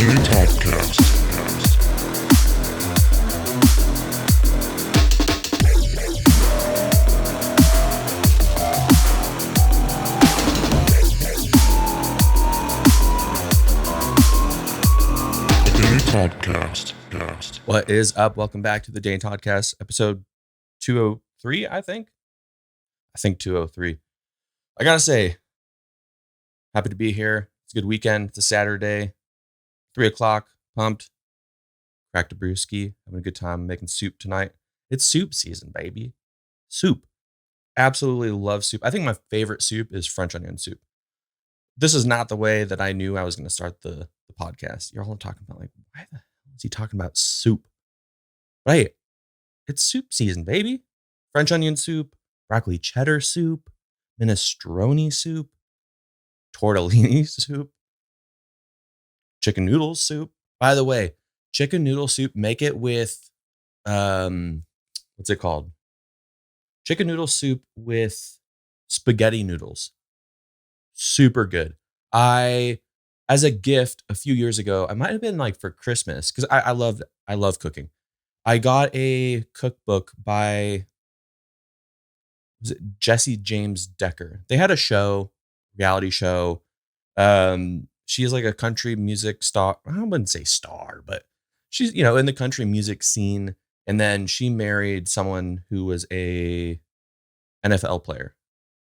Danny Toddcast. Toddcast. What is up? Welcome back to the Danny Toddcast, episode 203, I think 203. I gotta say, happy to be here. It's a good weekend. It's a Saturday, 3 o'clock, pumped, cracked a brewski, having a good time making soup tonight. It's soup season, baby. Soup. Absolutely love soup. I think my favorite soup is French onion soup. This is not the way that I knew I was going to start the podcast. You're all talking about like, why the hell is he talking about soup? Right. It's soup season, baby. French onion soup, broccoli cheddar soup, minestrone soup, tortellini soup, chicken noodle soup. By the way, chicken noodle soup, make it with, what's it called? Chicken noodle soup with spaghetti noodles. Super good. As a gift a few years ago, I might have been like for Christmas, because I love cooking. I got a cookbook by, was it Jesse James Decker? They had a show, reality show. She is like a country music star. I wouldn't say star, but she's, in the country music scene. And then she married someone who was a NFL player,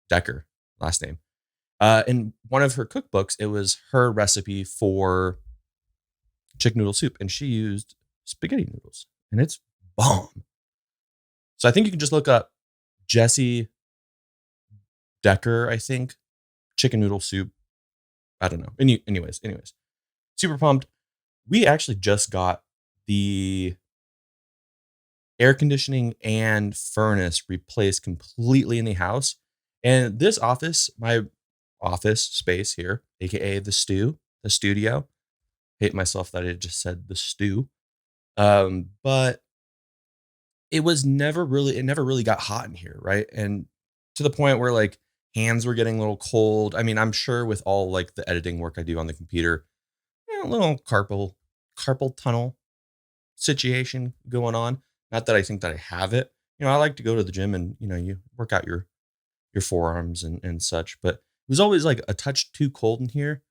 Decker, last name. In one of her cookbooks, it was her recipe for chicken noodle soup, and she used spaghetti noodles, and it's bomb. So I think you can just look up Jesse Decker, I think, chicken noodle soup. I don't know. Anyways, super pumped. We actually just got the air conditioning and furnace replaced completely in the house. And this office, my office space here, aka the studio. Hate myself that I just said the stew. But it never really got hot in here, right? And to the point where like hands were getting a little cold. I mean, I'm sure with all like the editing work I do on the computer, a little carpal tunnel situation going on. Not that I think that I have it. I like to go to the gym and you work out your forearms and such, but it was always like a touch too cold in here.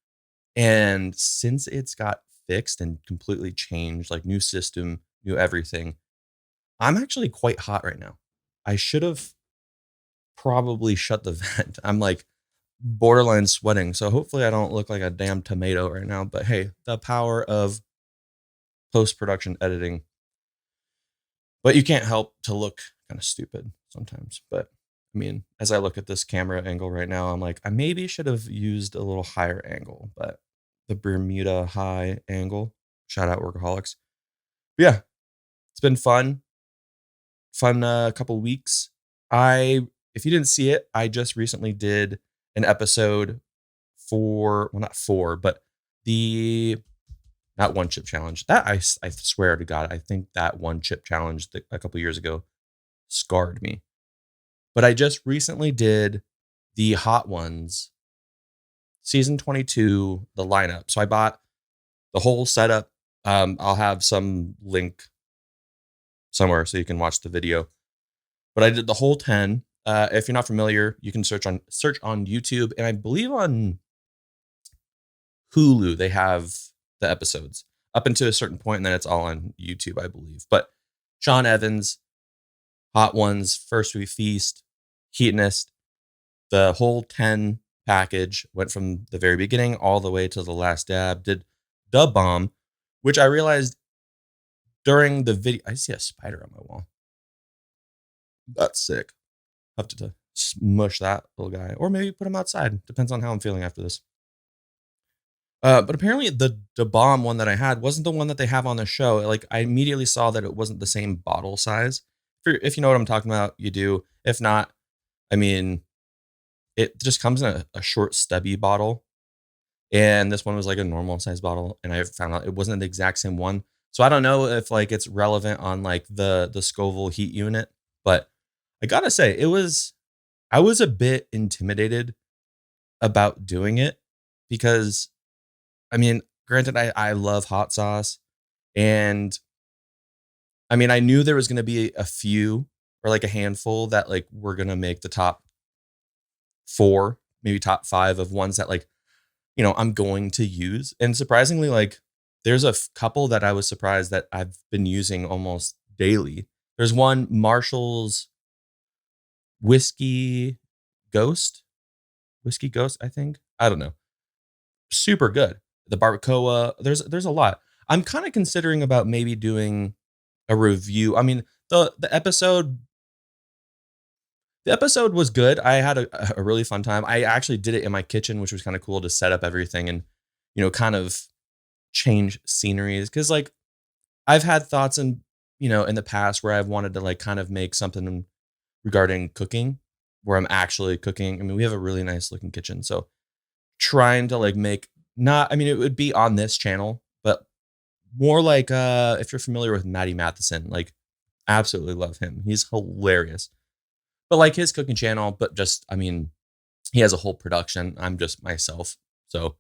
And since it's got fixed and completely changed, like new system, new everything, I'm actually quite hot right now. I should have probably shut the vent. I'm like borderline sweating. So hopefully I don't look like a damn tomato right now. But hey, the power of post-production editing. But you can't help to look kind of stupid sometimes. But I mean, as I look at this camera angle right now, I'm like, I maybe should have used a little higher angle, but the Bermuda high angle, shout out workaholics. But yeah, it's been fun couple weeks. If you didn't see it, I just recently did an episode but the not one chip challenge. That I swear to God, I think that one chip challenge a couple years ago scarred me. But I just recently did the Hot Ones season 22, the lineup. So I bought the whole setup. I'll have some link somewhere so you can watch the video. But I did the whole 10. If you're not familiar, you can search on YouTube, and I believe on Hulu they have the episodes up until a certain point, and then it's all on YouTube, I believe. But Sean Evans, Hot Ones, First We Feast, Heatonist, the whole 10 package, went from the very beginning all the way to the last dab, did the bomb, which I realized during the video. I see a spider on my wall. That's sick. Have to smush that little guy, or maybe put him outside. Depends on how I'm feeling after this. But apparently the bomb one that I had wasn't the one that they have on the show. Like, I immediately saw that it wasn't the same bottle size. If you know what I'm talking about, you do. If not, I mean, it just comes in a short stubby bottle. And this one was like a normal size bottle. And I found out it wasn't the exact same one. So I don't know if like it's relevant on like the Scoville heat unit, but I gotta say I was a bit intimidated about doing it because, I mean, granted, I love hot sauce, and I mean, I knew there was gonna be a few or like a handful that like were gonna make the top 4, maybe top 5 of ones that like, I'm going to use. And surprisingly, like there's a couple that I was surprised that I've been using almost daily. There's one Marshall's whiskey ghost, whiskey ghost, I think. I don't know. Super good. The barbacoa, there's a lot. I'm kind of considering about maybe doing a review. I mean, the episode was good. I had a really fun time. I actually did it in my kitchen, which was kind of cool to set up everything and, kind of change sceneries. Cause like I've had thoughts in the past where I've wanted to like kind of make something regarding cooking where I'm actually cooking. I mean, we have a really nice looking kitchen. So trying to like make not, I mean, it would be on this channel, but more like if you're familiar with Matty Matheson, like absolutely love him. He's hilarious. But like his cooking channel, but just, I mean, he has a whole production. I'm just myself. So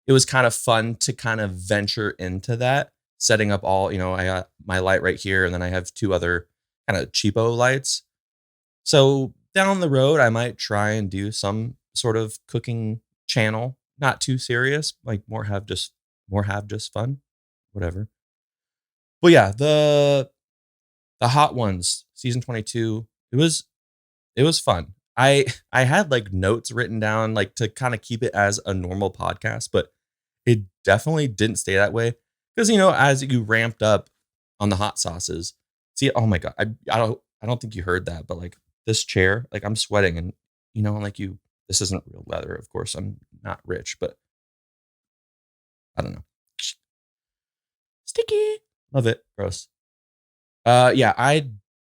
it was kind of fun to kind of venture into that, setting up all, I got my light right here, and then I have 2 other kind of cheapo lights. So down the road, I might try and do some sort of cooking channel, not too serious, like more have just fun, whatever. But yeah, the hot ones, season 22, it was fun. I had like notes written down like to kind of keep it as a normal podcast, but it definitely didn't stay that way because as you ramped up on the hot sauces. See, oh my god, I don't think you heard that, but like this chair, like I'm sweating and like this isn't real leather, of course. I'm not rich, but I don't know. Sticky. Love it. Gross. Yeah, I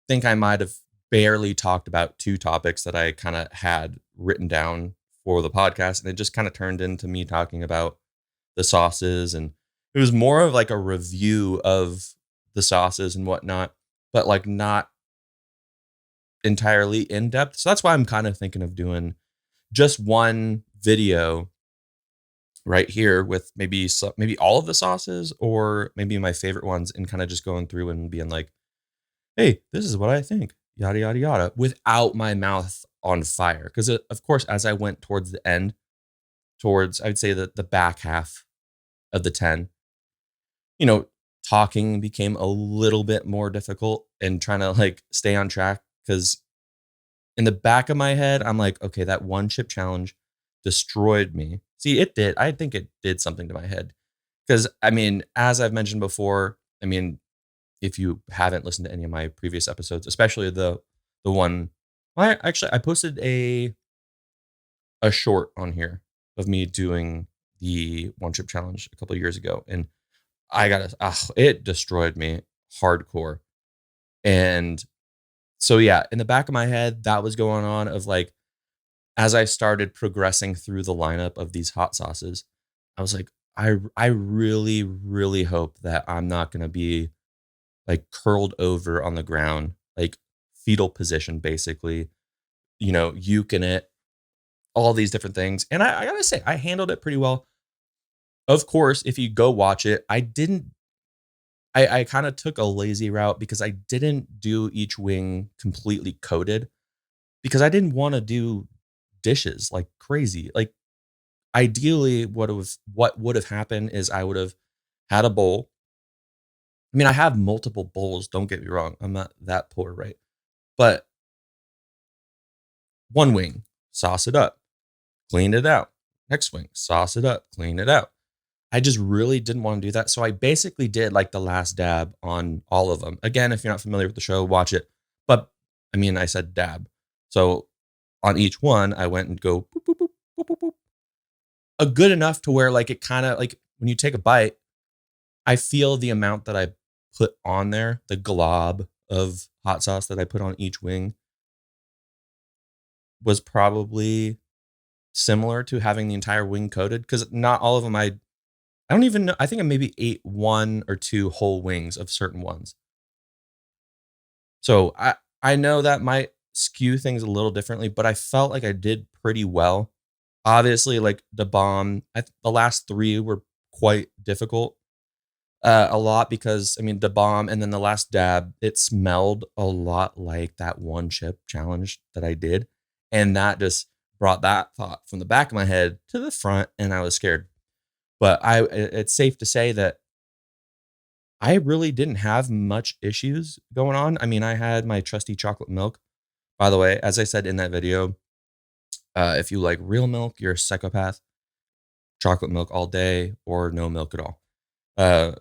think I might have barely talked about 2 topics that I kind of had written down for the podcast, and it just kind of turned into me talking about the sauces, and it was more of like a review of the sauces and whatnot, but like not entirely in depth. So that's why I'm kind of thinking of doing just one video right here with maybe all of the sauces or maybe my favorite ones, and kind of just going through and being like, hey, this is what I think, yada, yada, yada, without my mouth on fire. Because, of course, as I went towards the end, I'd say the back half of the 10, talking became a little bit more difficult and trying to like stay on track. Because in the back of my head, I'm like, okay, that one chip challenge destroyed me. See, it did. I think it did something to my head. Because, I mean, as I've mentioned before, I mean, if you haven't listened to any of my previous episodes, especially the one, I posted a short on here of me doing the one chip challenge a couple of years ago, and it destroyed me hardcore. And so yeah, in the back of my head, that was going on of like, as I started progressing through the lineup of these hot sauces, I was like, I really, really hope that I'm not going to be like curled over on the ground, like fetal position, basically, uking it, all these different things. And I gotta say, I handled it pretty well. Of course, if you go watch it, I kind of took a lazy route because I didn't do each wing completely coated because I didn't want to do dishes like crazy. Like ideally what would have happened is I would have had a bowl. I mean, I have multiple bowls, don't get me wrong. I'm not that poor, right? But one wing, sauce it up, clean it out. Next wing, sauce it up, clean it out. I just really didn't want to do that. So I basically did like the last dab on all of them. Again, if you're not familiar with the show, watch it. But I mean, I said dab. So on each one, I went and go boop, boop, boop, boop, boop, boop. A good enough to where like it kind of like when you take a bite, I feel the amount that I put on there, the glob of hot sauce that I put on each wing was probably similar to having the entire wing coated, because not all of them I don't even know. I think I maybe ate 1 or 2 whole wings of certain ones. So I know that might skew things a little differently, but I felt like I did pretty well. Obviously, like the bomb, the last 3 were quite difficult a lot because I mean the bomb and then the last dab, it smelled a lot like that one chip challenge that I did, and that just brought that thought from the back of my head to the front, and I was scared. But it's safe to say that I really didn't have much issues going on. I mean, I had my trusty chocolate milk. By the way, as I said in that video, if you like real milk, you're a psychopath. Chocolate milk all day or no milk at all. Uh,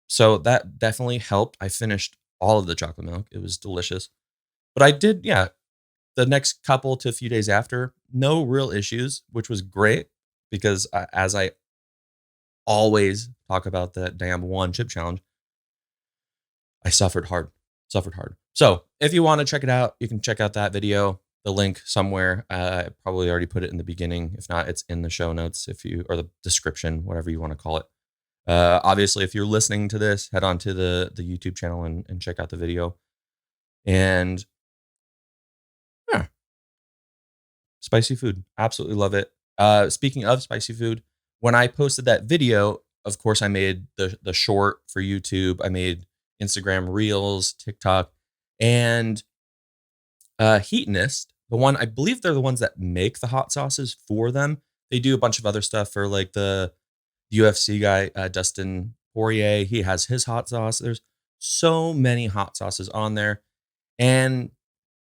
so that definitely helped. I finished all of the chocolate milk. It was delicious. But I did, yeah, the next couple to a few days after, no real issues, which was great because as I always talk about the damn one chip challenge, I suffered hard, suffered hard. So if you want to check it out, you can check out that video, the link somewhere. I probably already put it in the beginning. If not, it's in the show notes or the description, whatever you want to call it. Obviously, if you're listening to this, head on to the YouTube channel and check out the video. And yeah, spicy food. Absolutely love it. Speaking of spicy food, when I posted that video, of course, I made the short for YouTube. I made Instagram Reels, TikTok, and Heatonist, the one I believe they're the ones that make the hot sauces for them. They do a bunch of other stuff for like the UFC guy, Dustin Poirier. He has his hot sauce. There's so many hot sauces on there. And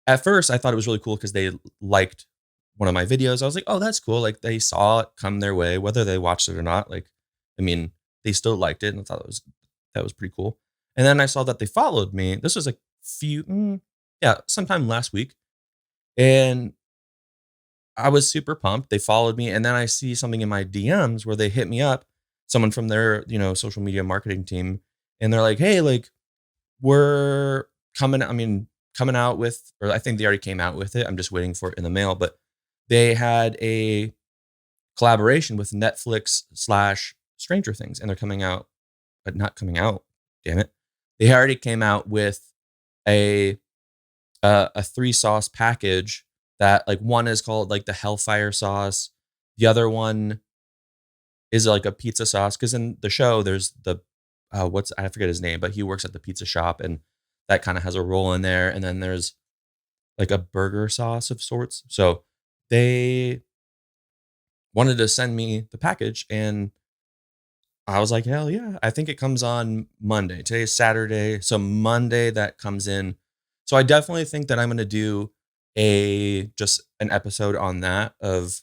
at first, I thought it was really cool because they liked one of my videos. I was like, oh, that's cool. Like they saw it come their way, whether they watched it or not. Like, I mean, they still liked it, and I thought that was pretty cool. And then I saw that they followed me. This was a sometime last week, and I was super pumped. They followed me, and then I see something in my DMs where they hit me up, someone from their social media marketing team, and they're like, hey, like we're coming out with, or I think they already came out with it. I'm just waiting for it in the mail, but they had a collaboration with Netflix / Stranger Things, and they're coming out, but not coming out. Damn it. They already came out with a 3 sauce package that like one is called like the Hellfire sauce. The other one is like a pizza sauce. Cause in the show, there's the, I forget his name, but he works at the pizza shop and that kind of has a roll in there. And then there's like a burger sauce of sorts. So they wanted to send me the package and I was like, hell yeah. I think it comes on Monday. Today's Saturday. So Monday that comes in. So I definitely think that I'm going to do just an episode on that of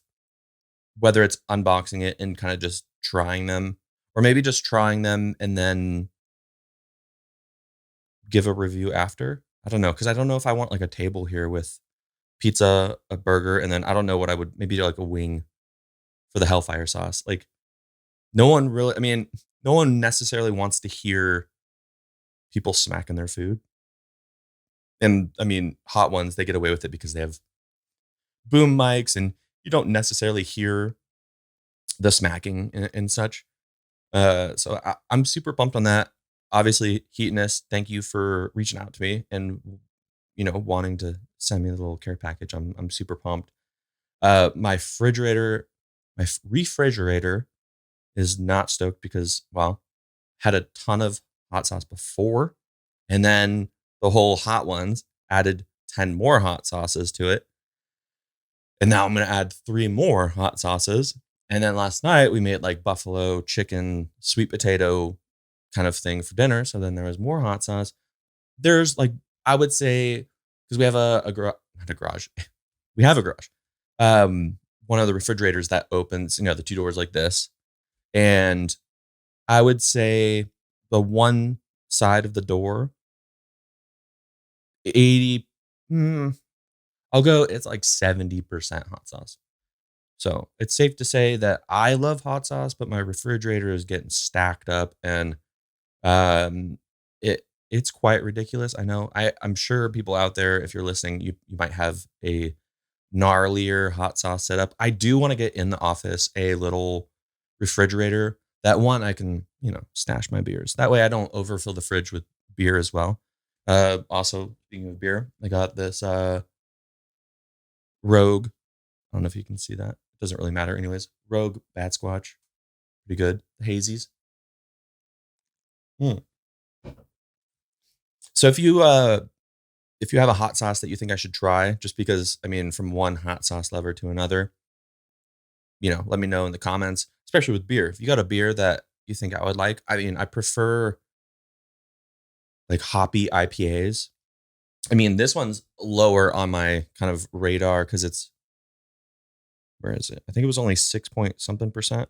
whether it's unboxing it and kind of just trying them, or maybe just trying them and then give a review after. I don't know. Cause I don't know if I want like a table here with pizza, a burger, and then I don't know what I would maybe do like a wing for the Hellfire sauce. Like no one necessarily wants to hear people smacking their food. And I mean, hot ones, they get away with it because they have boom mics and you don't necessarily hear the smacking and such. So I'm super pumped on that. Obviously, Heatonist, thank you for reaching out to me and wanting to send me a little care package. I'm super pumped. My refrigerator is not stoked because, well, had a ton of hot sauce before, and then the whole hot ones added 10 more hot sauces to it. And now I'm going to add 3 more hot sauces. And then last night we made like buffalo chicken, sweet potato kind of thing for dinner. So then there was more hot sauce. There's like, I would say, because we have not a garage. We have a garage. One of the refrigerators that opens, the 2 doors like this. And I would say the one side of the door, 80, it's like 70% hot sauce. So it's safe to say that I love hot sauce, but my refrigerator is getting stacked up and it's quite ridiculous. I know I'm sure people out there, if you're listening, you might have a gnarlier hot sauce setup. I do want to get in the office a little refrigerator. That one I can, stash my beers. That way I don't overfill the fridge with beer as well. Also, speaking of beer, I got this Rogue. I don't know if you can see that. It doesn't really matter anyways. Rogue Bad Squatch. Pretty good. The hazies. Hmm. So if you have a hot sauce that you think I should try, just because I mean, from one hot sauce lover to another, let me know in the comments, especially with beer. If you got a beer that you think I would like, I mean, I prefer like hoppy IPAs. I mean, this one's lower on my kind of radar because where is it? I think it was only 6 point something percent.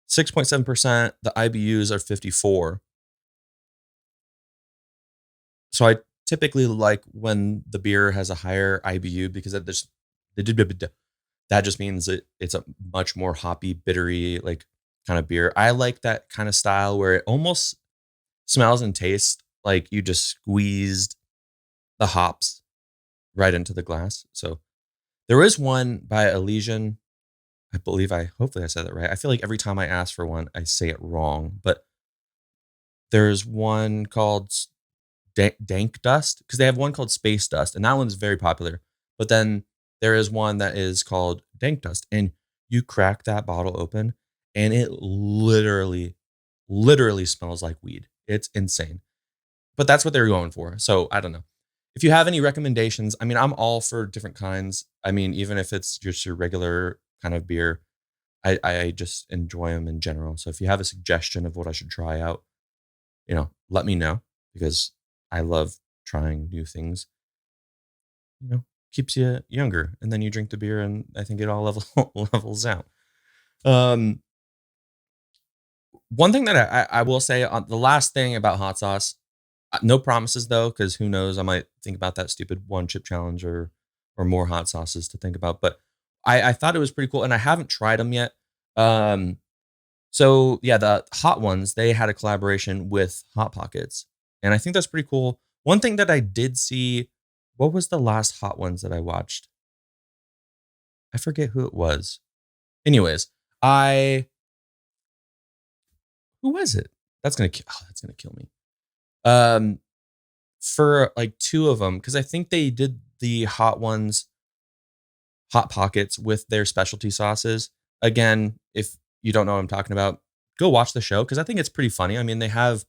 6.7%. The IBUs are 54. So I typically like when the beer has a higher IBU because that just means that it's a much more hoppy, bittery, like kind of beer. I like that kind of style where it almost smells and tastes like you just squeezed the hops right into the glass. So there is one by Elysian. Hopefully I said that right. I feel like every time I ask for one, I say it wrong, but there's one called Dank Dust because they have one called Space Dust, and that one's very popular. But then there is one that is called Dank Dust, and you crack that bottle open, and it literally smells like weed. It's insane. But that's what they're going for. So I don't know. If you have any recommendations, I mean, I'm all for different kinds. I mean, even if it's just your regular kind of beer, I just enjoy them in general. So if you have a suggestion of what I should try out, let me know because I love trying new things. Keeps you younger, and then you drink the beer, and I think it all levels out. Um, One thing that I will say on the last thing about hot sauce, no promises though, because who knows? I might think about that stupid one chip challenge or more hot sauces to think about. But I thought it was pretty cool, and I haven't tried them yet. Um, so yeah, the hot ones they had a collaboration with Hot Pockets, and I think that's pretty cool. One thing that I did see, what was the last hot ones that I watched? I forget who it was. Anyways, I who was it? That's gonna kill me. Um, for like two of them, because I think they did the hot ones, hot pockets with their specialty sauces. Again, if you don't know what I'm talking about, go watch the show because I think it's pretty funny. I mean, they have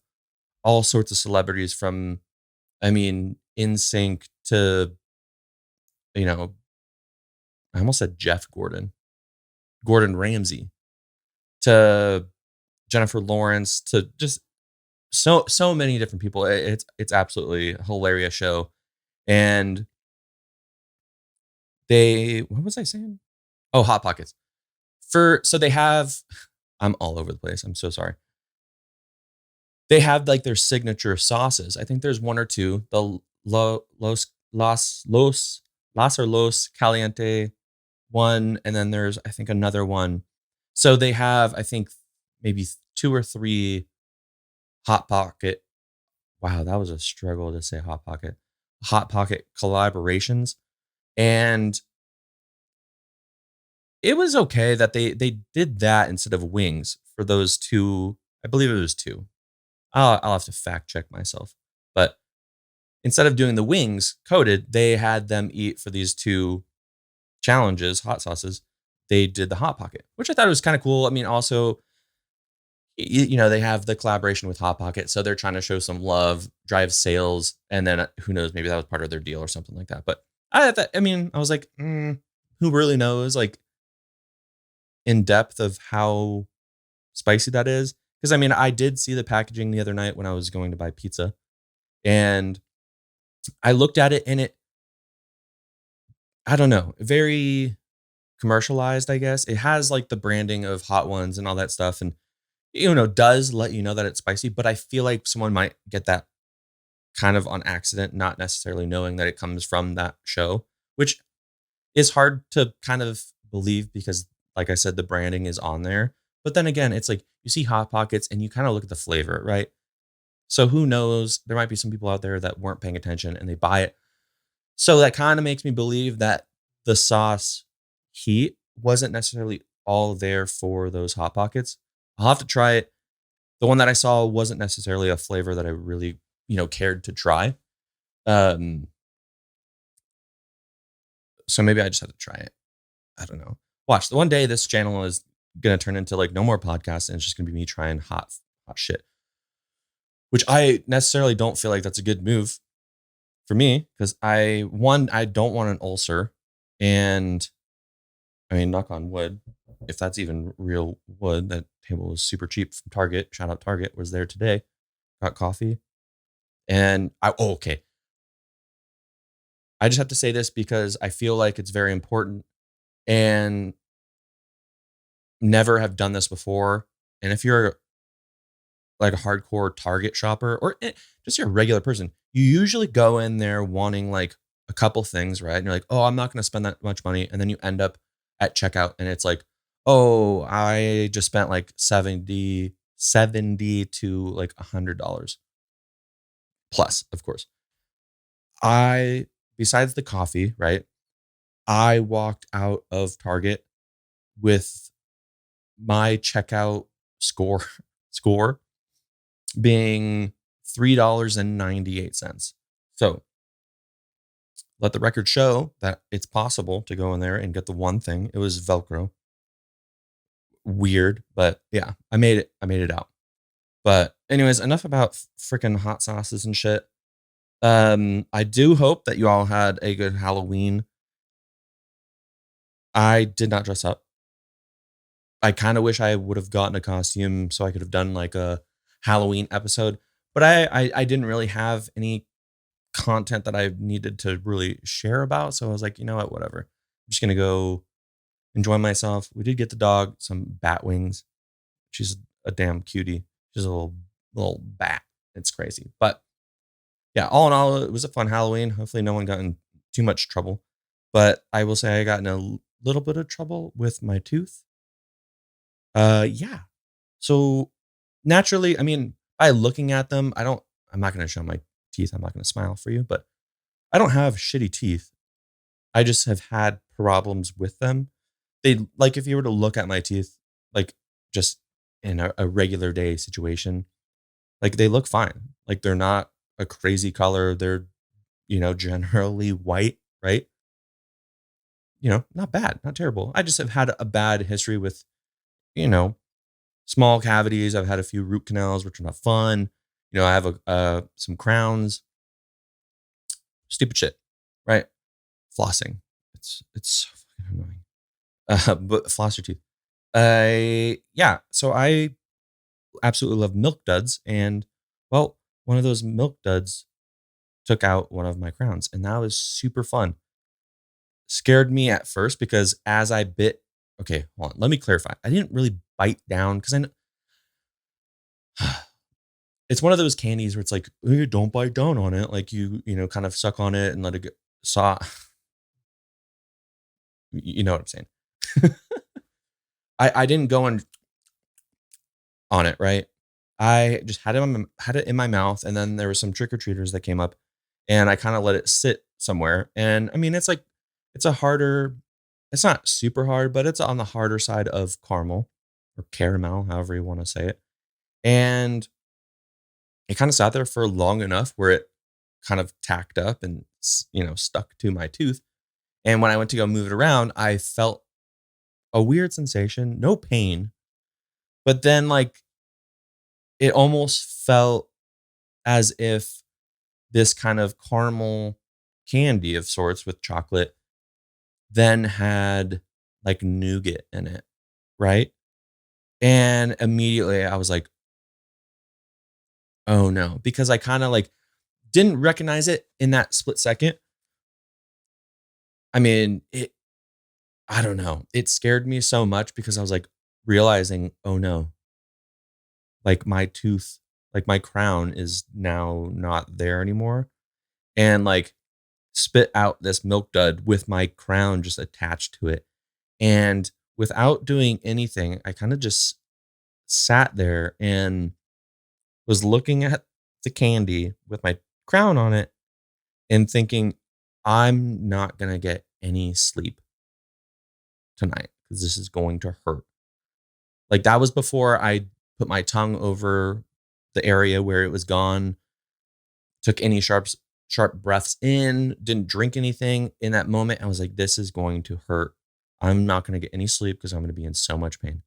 all sorts of celebrities from, I mean, In Sync to, you know, I almost said Jeff Gordon Ramsay to Jennifer Lawrence to just so many different people. It's absolutely a hilarious show. And what was I saying? Oh, Hot Pockets. So they have I'm all over the place. I'm so sorry. They have like their signature sauces. I think there's one or two. The Los Caliente one, and then there's I think another one. So they have I think maybe two or three Hot Pocket. Wow, that was a struggle to say Hot Pocket. Hot Pocket collaborations, and it was okay that they did that instead of wings for those two. I believe it was two. I'll have to fact check myself, but instead of doing the wings coated, they had them eat for these two challenges, hot sauces. They did the hot pocket, which I thought was kind of cool. I mean, also, they have the collaboration with Hot Pocket, so they're trying to show some love, drive sales, and then who knows, maybe that was part of their deal or something like that. But I was like, who really knows, like in depth of how spicy that is? Because I mean, I did see the packaging the other night when I was going to buy pizza, and I looked at it, and I don't know, very commercialized, I guess. It has like the branding of Hot Ones and all that stuff, and does let you know that it's spicy. But I feel like someone might get that kind of on accident, not necessarily knowing that it comes from that show, which is hard to kind of believe because, like I said, the branding is on there. But then again, it's like you see Hot Pockets and you kind of look at the flavor, right? So who knows? There might be some people out there that weren't paying attention and they buy it. So that kind of makes me believe that the sauce heat wasn't necessarily all there for those Hot Pockets. I'll have to try it. The one that I saw wasn't necessarily a flavor that I really, cared to try. Um, so maybe I just have to try it. I don't know. Watch. The one day this channel is gonna turn into like no more podcasts and it's just gonna be me trying hot shit. which I necessarily don't feel like that's a good move for me because I don't want an ulcer. And I mean, knock on wood, if that's even real wood, that table was super cheap from Target. Shout out Target, was there today, got coffee. And okay. I just have to say this because I feel like it's very important and never have done this before. And if you're like a hardcore Target shopper or just you're a regular person, you usually go in there wanting like a couple things, right? And you're like, oh, I'm not going to spend that much money. And then you end up at checkout and it's like, oh, I just spent like 70 to like $100 plus, of course. Besides the coffee, right? I walked out of Target with my checkout score being $3.98. So let the record show that it's possible to go in there and get the one thing. It was Velcro. Weird, but yeah, I made it. I made it out. But anyways, enough about freaking hot sauces and shit. I do hope that you all had a good Halloween. I did not dress up. I kind of wish I would have gotten a costume so I could have done like a Halloween episode, but I didn't really have any content that I needed to really share about. So I was like, you know what, whatever. I'm just gonna go enjoy myself. We did get the dog some bat wings. She's a damn cutie. She's a little bat. It's crazy. But yeah, all in all, it was a fun Halloween. Hopefully no one got in too much trouble. But I will say I got in a little bit of trouble with my tooth. Yeah. So naturally, I mean, by looking at them, I'm not going to show my teeth. I'm not going to smile for you, but I don't have shitty teeth. I just have had problems with them. Like, if you were to look at my teeth, like just in a regular day situation, like they look fine. Like they're not a crazy color. They're, generally white, right? Not bad, not terrible. I just have had a bad history with, you know, small cavities. I've had a few root canals, which are not fun. I have some crowns, stupid shit, right? Flossing. It's so fucking annoying. But floss your teeth. Yeah. So I absolutely love milk duds, and well, one of those milk duds took out one of my crowns, and that was super fun. Scared me at first because as I bit, okay, hold on, let me clarify. I didn't really bite down because I know it's one of those candies where it's like, hey, don't bite down on it. Like kind of suck on it and let it go. You know what I'm saying? I didn't go on it, right? I just had it in my mouth, and then there were some trick or treaters that came up, and I kind of let it sit somewhere. And I mean, it's a harder, it's not super hard, but it's on the harder side of caramel or caramel, however you want to say it. And it kind of sat there for long enough where it kind of tacked up and stuck to my tooth. And when I went to go move it around, I felt a weird sensation, no pain, but then like it almost felt as if this kind of caramel candy of sorts with chocolate then had like nougat in it, right? And immediately I was like, oh no, because I kind of like didn't recognize it in that split second. I mean, I don't know. It scared me so much because I was like realizing, oh no, like my tooth, like my crown is now not there anymore. And like spit out this milk dud with my crown just attached to it. And without doing anything, I kind of just sat there and was looking at the candy with my crown on it and thinking, I'm not going to get any sleep tonight because this is going to hurt. Like that was before I put my tongue over the area where it was gone, took any sharp breaths in, didn't drink anything in that moment. I was like, this is going to hurt. I'm not going to get any sleep because I'm going to be in so much pain.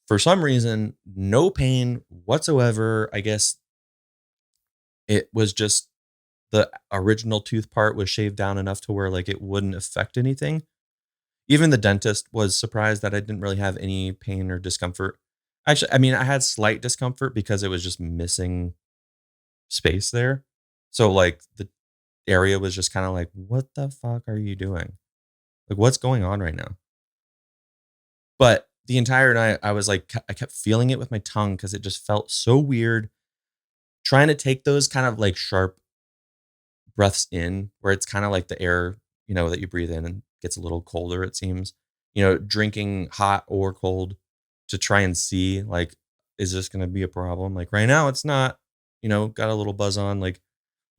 For some reason, no pain whatsoever. I guess it was just the original tooth part was shaved down enough to where like it wouldn't affect anything. Even the dentist was surprised that I didn't really have any pain or discomfort. Actually, I mean, I had slight discomfort because it was just missing space there. So like the area was just kind of like, what the fuck are you doing? Like, what's going on right now? But the entire night, I was like, I kept feeling it with my tongue because it just felt so weird. Trying to take those kind of like sharp breaths in, where it's kind of like the air, that you breathe in and gets a little colder, it seems. Drinking hot or cold to try and see, like, is this going to be a problem? Like, right now, it's not, got a little buzz on, like,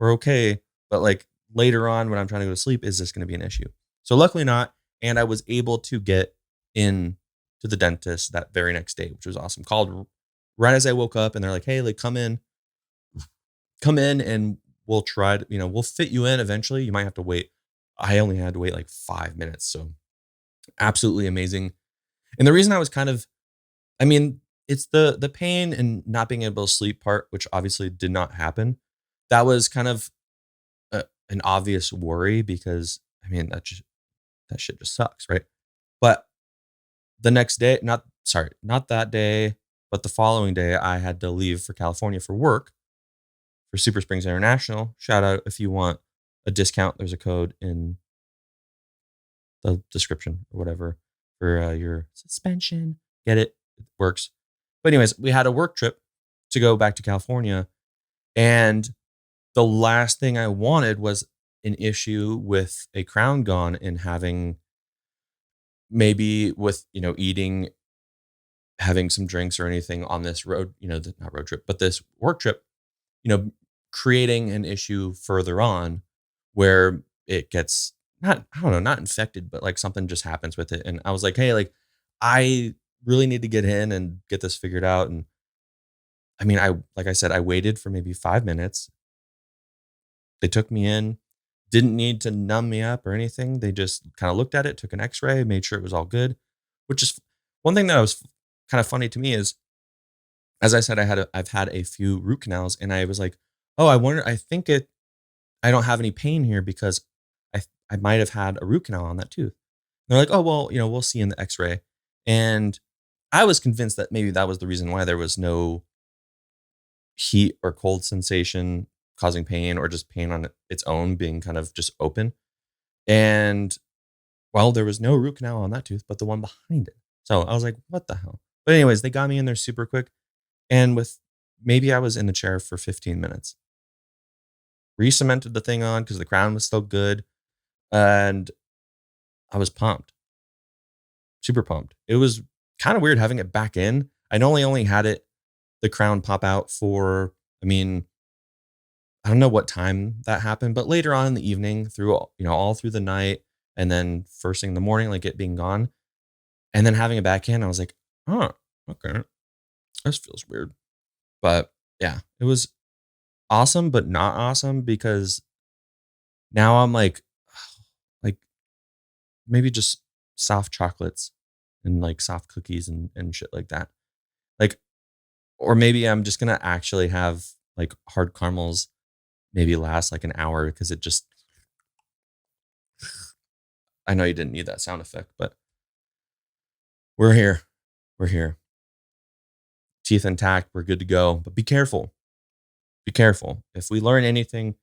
we're okay. But like later on, when I'm trying to go to sleep, is this going to be an issue? So, luckily, not. And I was able to get in to the dentist that very next day, which was awesome. Called right as I woke up, and they're like, hey, like, come in and we'll try to, we'll fit you in eventually. You might have to wait. I only had to wait like 5 minutes. So absolutely amazing. And the reason I was kind of, I mean, it's the pain and not being able to sleep part, which obviously did not happen. That was kind of an obvious worry because I mean, that shit just sucks. Right. But the next day, not that day, but the following day, I had to leave for California for work for SuperSrpings International. Shout out if you want a discount. There's a code in the description or whatever for your suspension. Get it? It works. But anyways, we had a work trip to go back to California, and the last thing I wanted was an issue with a crown gone and having maybe with eating, having some drinks or anything on this road, not road trip, but this work trip, you know, creating an issue further on where it gets not, I don't know, not infected, but like something just happens with it. And I was like, hey, like I really need to get in and get this figured out. And I mean, like I said, I waited for maybe 5 minutes. They took me in, didn't need to numb me up or anything. They just kind of looked at it, took an x-ray, made sure it was all good, which is one thing that was kind of funny to me is, as I said, I've had a few root canals and I was like, oh, I don't have any pain here because I might have had a root canal on that tooth. They're like, oh, well, we'll see in the x-ray. And I was convinced that maybe that was the reason why there was no heat or cold sensation causing pain or just pain on its own being kind of just open. And well, there was no root canal on that tooth, but the one behind it. So I was like, what the hell? But anyways, they got me in there super quick. And maybe I was in the chair for 15 minutes. Re-cemented the thing on because the crown was still good. And I was pumped. Super pumped. It was kind of weird having it back in. I only had the crown pop out for, I mean, I don't know what time that happened, but later on in the evening through, all through the night and then first thing in the morning, like it being gone and then having it back in, I was like, oh, okay. This feels weird. But yeah, it was awesome, but not awesome because now I'm like maybe just soft chocolates and like soft cookies and shit like that. Like, or maybe I'm just going to actually have like hard caramels maybe last like an hour because it just, I know you didn't need that sound effect, but we're here. We're here. Teeth intact. We're good to go, but be careful. Be careful. If we learn anything,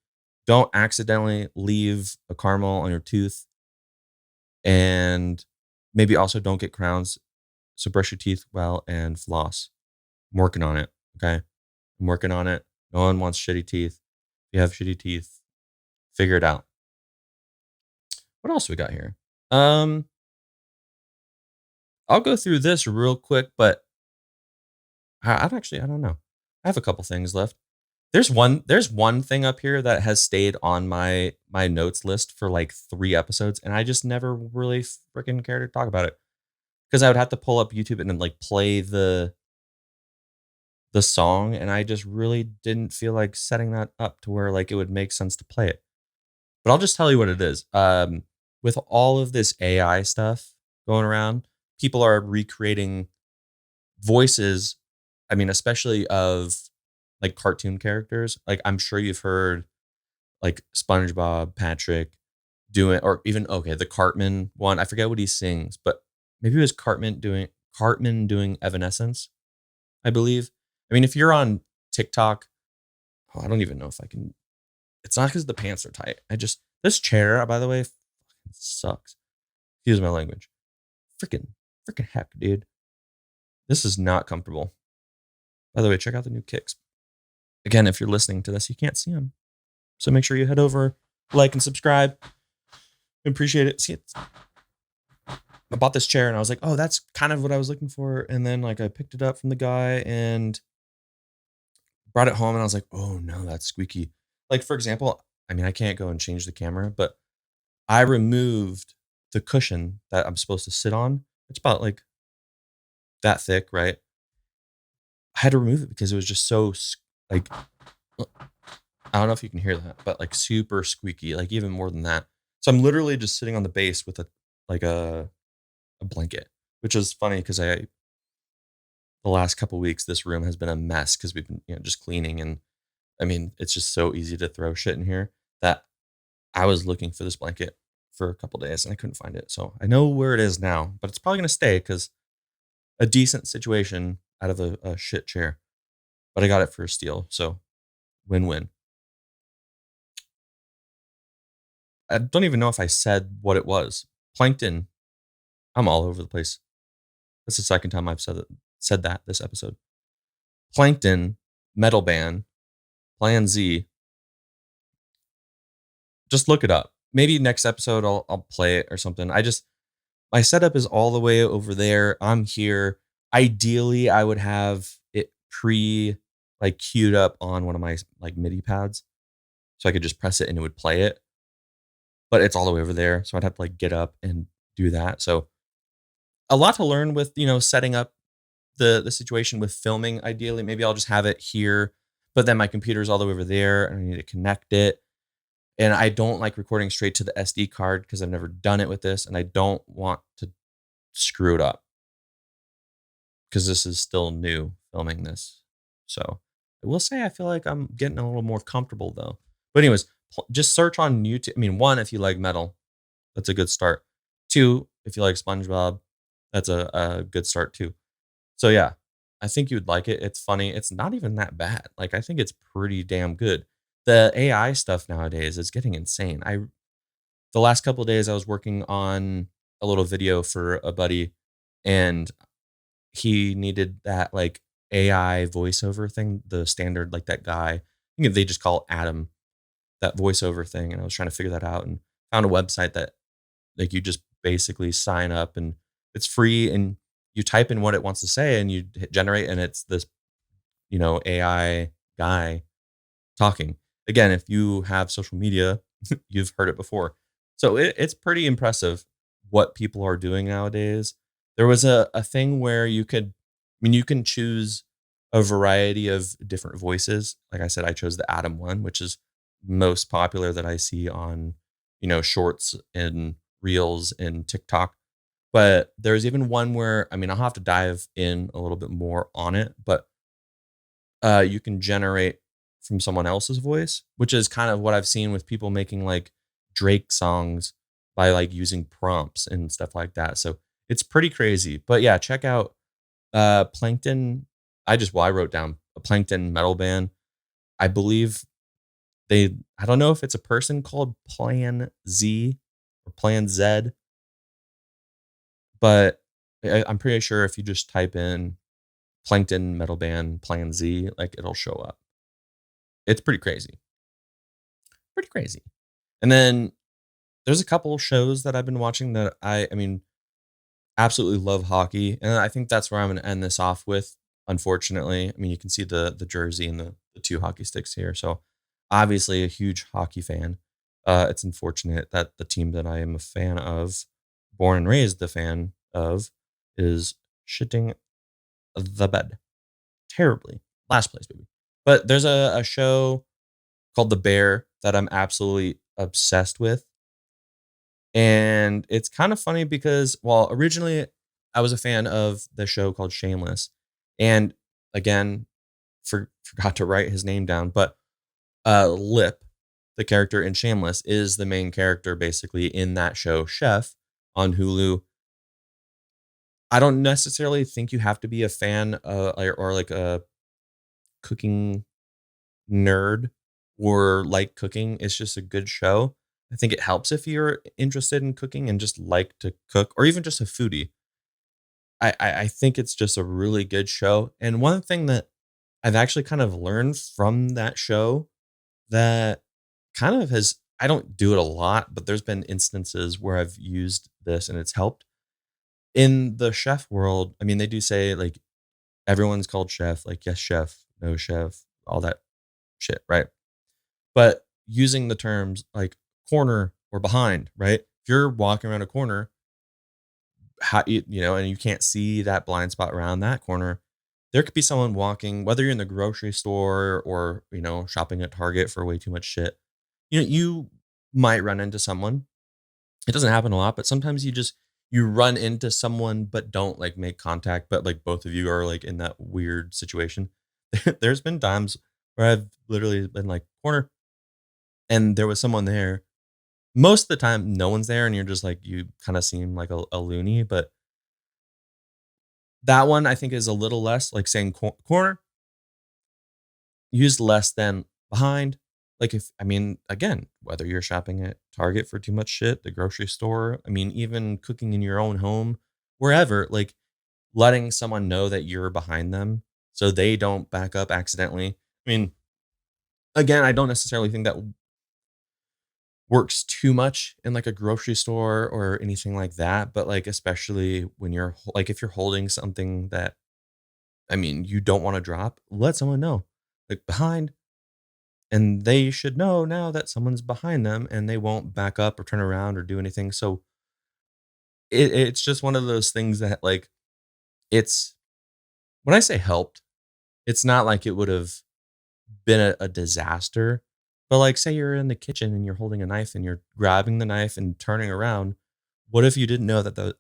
don't accidentally leave a caramel on your tooth. And maybe also don't get crowns. So brush your teeth well and floss. I'm working on it. Okay. I'm working on it. No one wants shitty teeth. If you have shitty teeth, figure it out. What else we got here? I'll go through this real quick, but I don't know. I have a couple things left. There's one thing up here that has stayed on my notes list for like 3 episodes, and I just never really freaking cared to talk about it because I would have to pull up YouTube and then like play the song, and I just really didn't feel like setting that up to where like it would make sense to play it. But I'll just tell you what it is. With all of this AI stuff going around, people are recreating voices, I mean, especially of like cartoon characters. Like I'm sure you've heard like SpongeBob, Patrick doing, or even okay, the Cartman one. I forget what he sings, but maybe it was Cartman doing Evanescence, I believe. I mean, if you're on TikTok, I don't even know if I can. It's not because the pants are tight. This chair, by the way, fucking sucks. Excuse my language. Freaking, freaking heck, dude. This is not comfortable. By the way, check out the new kicks. Again, if you're listening to this, you can't see them. So make sure you head over, like, and subscribe. Appreciate it. See, I bought this chair and I was like, oh, that's kind of what I was looking for. And then like I picked it up from the guy and brought it home and I was like, oh no, that's squeaky. Like, for example, I mean, I can't go and change the camera, but I removed the cushion that I'm supposed to sit on. It's about like that thick, right? I had to remove it because it was just so like, I don't know if you can hear that, but like super squeaky, like even more than that. So I'm literally just sitting on the base with a blanket, which is funny because the last couple weeks this room has been a mess because we've been just cleaning, and I mean it's just so easy to throw shit in here that I was looking for this blanket for a couple days and I couldn't find it. So I know where it is now, but it's probably gonna stay because a decent situation out of a shit chair, but I got it for a steal, so win-win. I don't even know if I said what it was. Plankton. I'm all over the place. That's the second time I've said that this episode. Plankton, metal band, Plan Z. Just look it up. Maybe next episode I'll play it or something. My setup is all the way over there. I'm here. Ideally, I would have it like queued up on one of my like MIDI pads, so I could just press it and it would play it. But it's all the way over there, so I'd have to like get up and do that. So a lot to learn with setting up the situation with filming. Ideally, maybe I'll just have it here, but then my computer's all the way over there and I need to connect it. And I don't like recording straight to the SD card because I've never done it with this and I don't want to screw it up because this is still new filming this. So I will say I feel like I'm getting a little more comfortable though. But anyways, just search on YouTube. I mean, one, if you like metal, that's a good start. Two, if you like SpongeBob, that's a good start too. So yeah, I think you would like it. It's funny. It's not even that bad. Like I think it's pretty damn good. The AI stuff nowadays is getting insane. The last couple of days I was working on a little video for a buddy and he needed that like AI voiceover thing, the standard like that guy. I think they just call it Adam, that voiceover thing, and I was trying to figure that out and found a website that like you just basically sign up and it's free and you type in what it wants to say and you hit generate and it's this AI guy talking. Again, if you have social media, you've heard it before. So it's pretty impressive what people are doing nowadays. There was a thing where you can choose a variety of different voices. Like I said, I chose the Adam one, which is most popular that I see on, shorts and reels and TikTok. But there's even one where, I mean, I'll have to dive in a little bit more on it, but you can generate from someone else's voice, which is kind of what I've seen with people making like Drake songs by like using prompts and stuff like that. So it's pretty crazy. But yeah, check out Plankton. I wrote down a Plankton metal band. I believe I don't know if it's a person called Plan Z or Plan Z, but I'm pretty sure if you just type in Plankton metal band Plan Z, like it'll show up. It's pretty crazy. Pretty crazy. And then there's a couple of shows that I've been watching that I mean, absolutely love hockey. And I think that's where I'm going to end this off with. Unfortunately, I mean, you can see the jersey and the two hockey sticks here. So obviously a huge hockey fan. It's unfortunate that the team that I am a fan of, born and raised a fan of, is shitting the bed terribly. Last place, baby. But there's a show called The Bear that I'm absolutely obsessed with. And it's kind of funny because, well, originally I was a fan of the show called Shameless. And again, forgot to write his name down, but Lip, the character in Shameless, is the main character basically in that show, Chef, on Hulu. I don't necessarily think you have to be a fan or like a cooking nerd or like cooking. It's just a good show. I think it helps if you're interested in cooking and just like to cook, or even just a foodie. I think it's just a really good show. And one thing that I've actually kind of learned from that show that kind of has, I don't do it a lot, but there's been instances where I've used this and it's helped. In the chef world, I mean, they do say like everyone's called chef, like yes, chef, no chef, all that shit, right? But using the terms like corner or behind, right? If you're walking around a corner, and you can't see that blind spot around that corner, there could be someone walking, whether you're in the grocery store or, shopping at Target for way too much shit. You might run into someone. It doesn't happen a lot, but sometimes you run into someone but don't like make contact, but like both of you are like in that weird situation. There's been times where I've literally been like corner and there was someone there. Most of the time no one's there and you're just like you kind of seem like a loony, but that one I think is a little less like saying corner used less than behind. Like if I mean, again, whether you're shopping at Target for too much shit, the grocery store, I mean, even cooking in your own home, wherever, like letting someone know that you're behind them so they don't back up accidentally. I mean, again, I don't necessarily think that works too much in like a grocery store or anything like that, but like especially when like if you're holding something that I mean, you don't want to drop, let someone know. Like behind, and they should know now that someone's behind them and they won't back up or turn around or do anything. So it's just one of those things that like it's when I say helped, it's not like it would have been a disaster. But like say you're in the kitchen and you're holding a knife and you're grabbing the knife and turning around. What if you didn't know that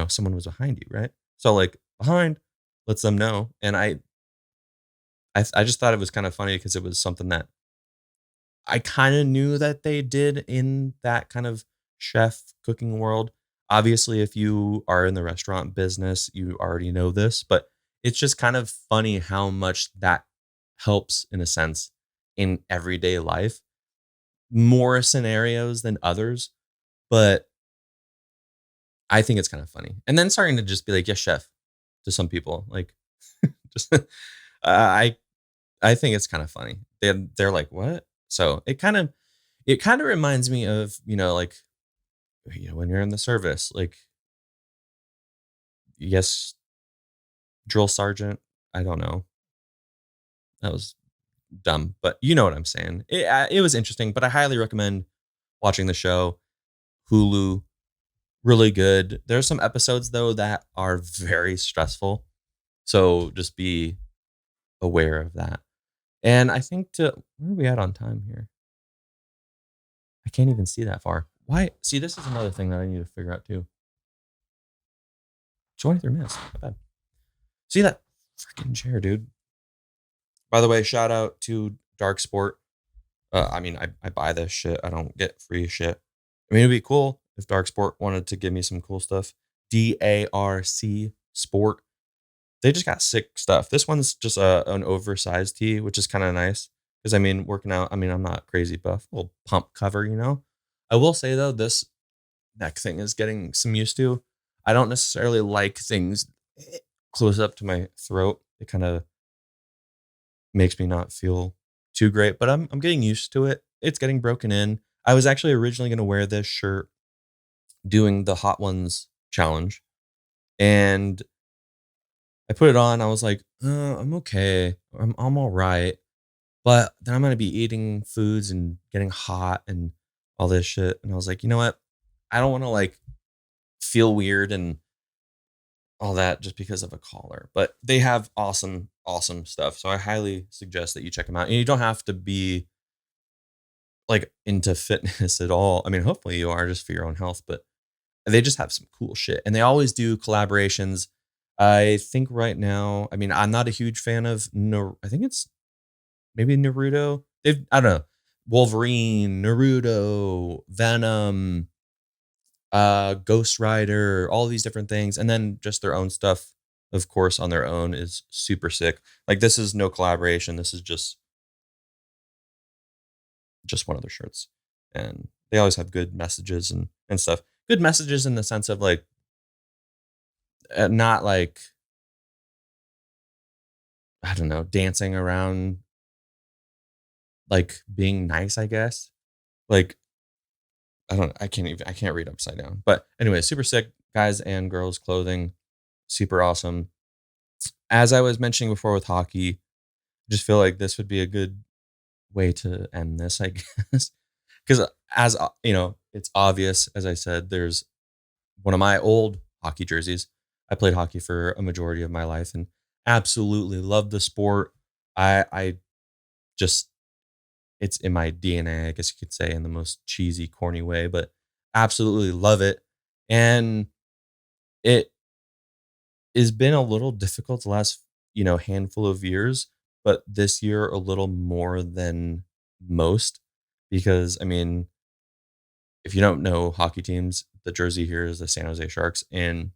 someone was behind you, right? So like behind lets them know. And I just thought it was kind of funny because it was something that I kind of knew that they did in that kind of chef cooking world. Obviously, if you are in the restaurant business, you already know this, but it's just kind of funny how much that helps in a sense in everyday life. More scenarios than others, but I think it's kind of funny. And then starting to just be like, yes, chef to some people, like just I I think it's kind of funny. They're like, what? So it kind of reminds me of, like, when you're in the service, like, yes, drill sergeant. I don't know. That was dumb, but you know what I'm saying. It was interesting, but I highly recommend watching the show. Hulu, really good. There's some episodes though that are very stressful. So just be aware of that. And I think where are we at on time here? I can't even see that far. Why? See, this is another thing that I need to figure out too. 23 minutes. Not bad. See that freaking chair, dude. By the way, shout out to Darc Sport. I mean, I buy this shit. I don't get free shit. I mean, it'd be cool if Darc Sport wanted to give me some cool stuff. DARC Sport. They just got sick stuff. This one's just an oversized tee, which is kind of nice. Because I mean, working out, I mean, I'm not crazy buff. A little pump cover. I will say though, this neck thing is getting some used to. I don't necessarily like things close up to my throat. It kind of makes me not feel too great, but I'm getting used to it. It's getting broken in. I was actually originally going to wear this shirt doing the Hot Ones challenge, and I put it on. I was like, I'm okay. I'm all right. But then I'm going to be eating foods and getting hot and all this shit. And I was like, you know what? I don't want to like feel weird and all that just because of a collar. But they have awesome, awesome stuff. So I highly suggest that you check them out. And you don't have to be like into fitness at all. I mean, hopefully you are just for your own health, but they just have some cool shit. And they always do collaborations. I think right now, I mean, I'm not a huge fan of I think it's maybe Naruto. I don't know, Wolverine, Naruto, Venom, Ghost Rider, all these different things, and then just their own stuff, of course, on their own is super sick. Like this is no collaboration. This is just one of their shirts, and they always have good messages and stuff. Good messages in the sense of like not like I don't know, dancing around like being nice. I guess like I can't read upside down. But anyway, super sick guys and girls clothing, super awesome. As I was mentioning before with hockey, I just feel like this would be a good way to end this, I guess. Because as it's obvious, as I said, there's one of my old hockey jerseys. I played hockey for a majority of my life and absolutely love the sport. I just it's in my DNA, I guess you could say, in the most cheesy, corny way, but absolutely love it. And it has been a little difficult the last, handful of years, but this year a little more than most because I mean, if you don't know hockey teams, the jersey here is the San Jose Sharks, and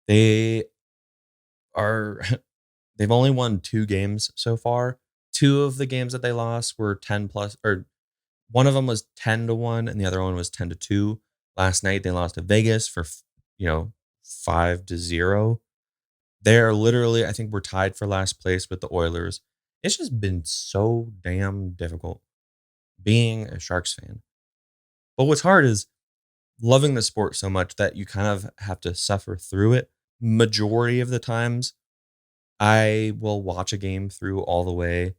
they are they've only won 2 games so far. 2 of the games that they lost were 10 plus, or one of them was 10-1 and the other one was 10-2. Last night they lost to Vegas for 5-0. They're literally, I think we're tied for last place with the Oilers. It's just been so damn difficult being a Sharks fan. But what's hard is loving the sport so much that you kind of have to suffer through it. Majority of the times, I will watch a game through all the way,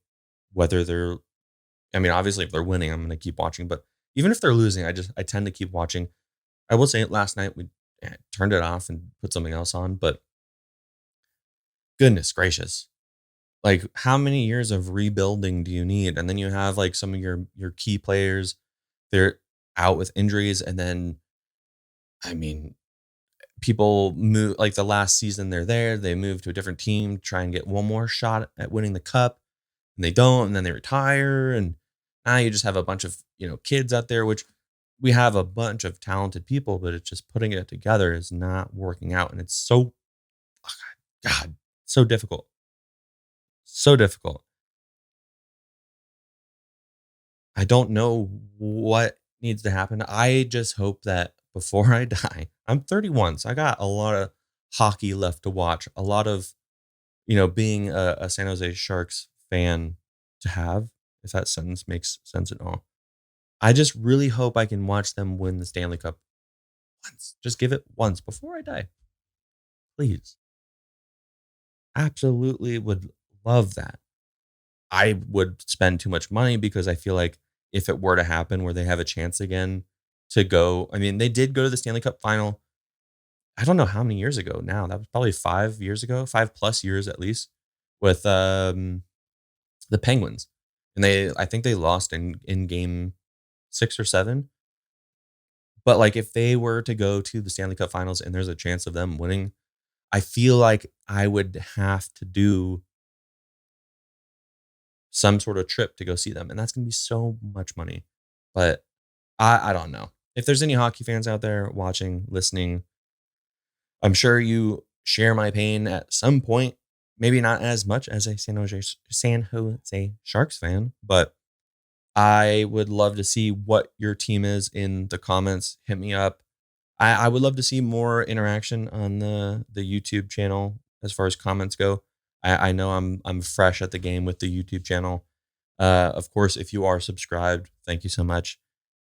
whether I mean, obviously, if they're winning, I'm going to keep watching. But even if they're losing, I tend to keep watching. I will say last night we turned it off and put something else on. But goodness gracious, like how many years of rebuilding do you need? And then you have like some of your key players, they're out with injuries, and then I mean, people move like the last season they're there, they move to a different team, try and get one more shot at winning the cup, and they don't, and then they retire, and now you just have a bunch of kids out there, which we have a bunch of talented people, but it's just putting it together is not working out, and it's so God, so difficult, so difficult. I don't know what needs to happen. I just hope that before I die, I'm 31, so I got a lot of hockey left to watch, a lot of being a San Jose Sharks fan to have, if that sentence makes sense at all. I just really hope I can watch them win the Stanley Cup once. Just give it once before I die. Please. Absolutely would love that. I would spend too much money because I feel like if it were to happen where they have a chance again to go, I mean, they did go to the Stanley Cup final. I don't know how many years ago now. That was probably 5 years ago, 5+ years at least, with the Penguins. And I think they lost in game 6 or 7. But like if they were to go to the Stanley Cup finals and there's a chance of them winning, I feel like I would have to do some sort of trip to go see them. And that's gonna be so much money. But I don't know. If there's any hockey fans out there watching, listening, I'm sure you share my pain at some point. Maybe not as much as a San Jose Sharks fan, but I would love to see what your team is in the comments. Hit me up. I would love to see more interaction on the YouTube channel as far as comments go. I know I'm fresh at the game with the YouTube channel. Of course, if you are subscribed, thank you so much.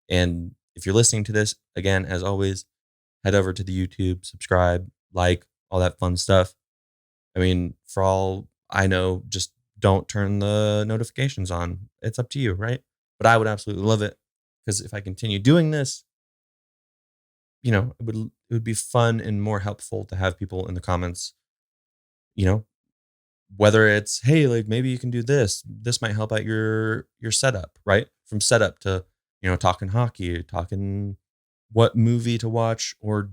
And if you're listening to this, again, as always, head over to the YouTube, subscribe, like, all that fun stuff. I mean, for all I know, just don't turn the notifications on. It's up to you, right? But I would absolutely love it because if I continue doing this, it would be fun and more helpful to have people in the comments, you know, whether it's, hey, like maybe you can do this. This might help out your setup, right? From setup to, talking hockey, talking what movie to watch, or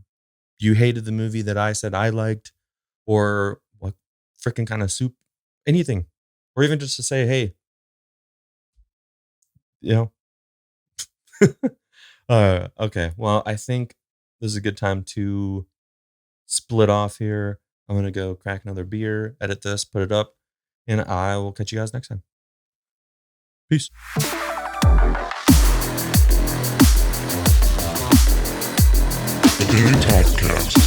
you hated the movie that I said I liked, or what freaking kind of soup, anything, or even just to say, hey, you know, okay. Well, I think this is a good time to split off here. I'm going to go crack another beer, edit this, put it up, and I will catch you guys next time. Peace. The Danny Toddcast.